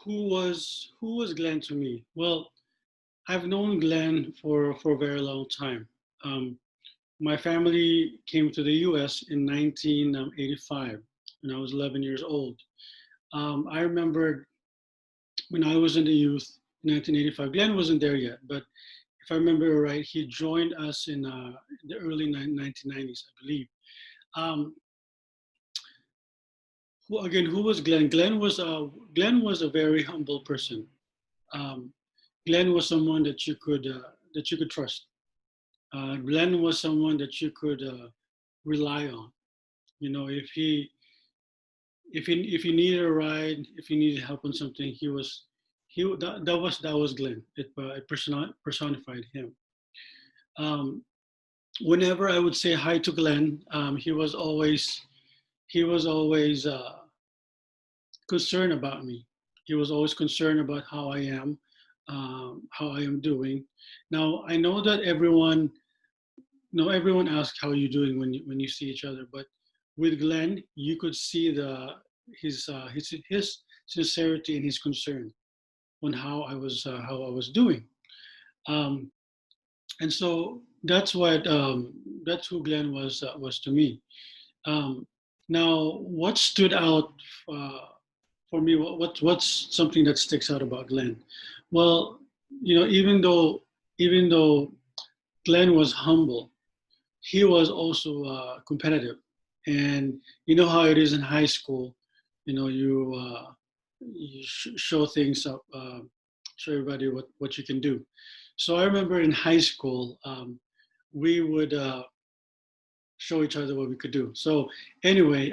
who was Glenn to me? Well, I've known Glenn for a very long time. Um, my family came to the U.S. in 1985 when I was 11 years old. I remember when I was in the youth, 1985. Glenn wasn't there yet, but if I remember right, he joined us in the early 1990s, I believe. Um, who was Glenn? Glenn was a very humble person. Um, Glenn was someone that you could trust. Glenn was someone that you could rely on. You know, if he needed a ride, if he needed help on something, that was Glenn. It personified him. Um, Whenever I would say hi to Glenn, he was always concerned about me. He was always concerned about how I am doing. Now I know that everyone asks how you doing when you see each other, but with Glenn, you could see his sincerity and his concern on how I was doing. Um, and so that's who Glenn was to me. Um, Now, what stood out uh, for me? What's something that sticks out about Glenn? Well, even though Glenn was humble, he was also competitive, and you know how it is in high school. You know, you show things up, show everybody what you can do. So I remember in high school, we would show each other what we could do. So anyway,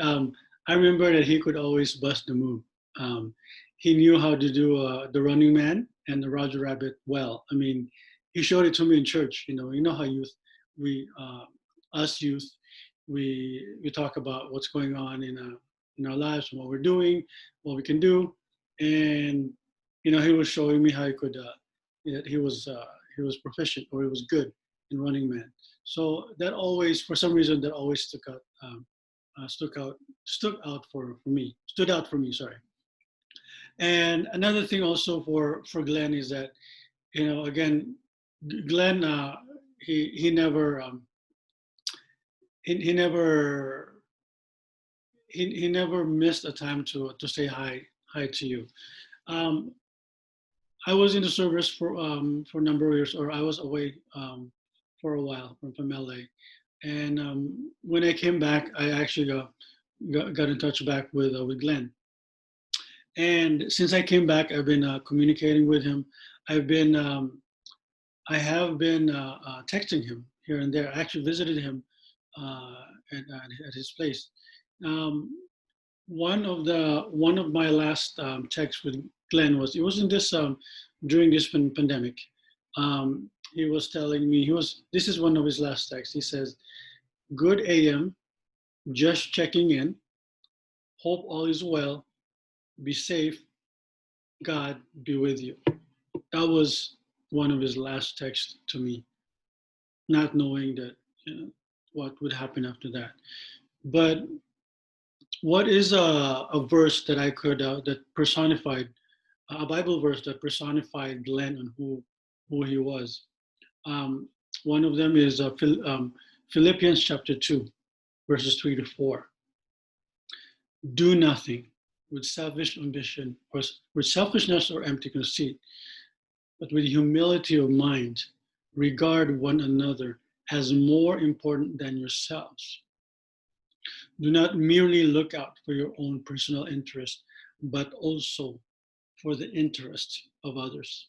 I remember that he could always bust the move. Um, he knew how to do the Running Man and the Roger Rabbit well. I mean, he showed it to me in church. You know how we, us youth, we talk about what's going on in our lives and what we're doing, what we can do, and he was showing me how he could. That he was proficient or he was good in Running Man. So that always, for some reason, that always stuck out for me, stood out for me. Sorry. And another thing also for Glenn is that again, Glenn he never he never he never missed a time to say hi to you. Um, I was in the service for a number of years, or I was away for a while from LA. And when I came back, I actually got in touch back with Glenn. And since I came back, I've been communicating with him. I've been I have been texting him here and there. I actually visited him at his place. Um, one of my last texts with Glenn was, it wasn't this during this pandemic. He was telling me, this is one of his last texts. He says, "Good AM, just checking in. Hope all is well. Be safe. God be with you." That was one of his last texts to me, not knowing that what would happen after that. But what is a verse that I could that personified a Bible verse that personified Glenn and who he was? Um, One of them is Philippians chapter 2, verses 3 to 4. Do nothing with selfish ambition or with selfishness or empty conceit, but with humility of mind, regard one another as more important than yourselves. Do not merely look out for your own personal interest, but also for the interest of others.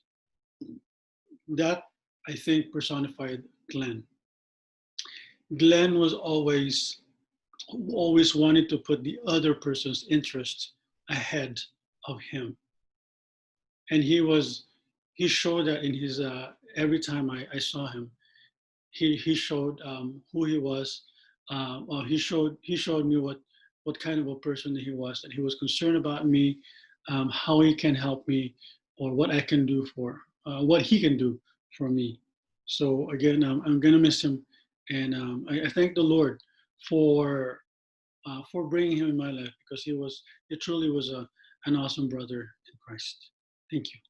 That, I think, personified Glenn. Glenn was always wanted to put the other person's interest ahead of him, and he showed that in his every time I saw him. He showed who he was. Well, he showed me what kind of a person he was. That he was concerned about me, how he can help me, or what I can do what he can do for me. So again, I'm gonna miss him, and I thank the Lord for bringing him in my life, because he truly was an awesome brother in Christ. Thank you.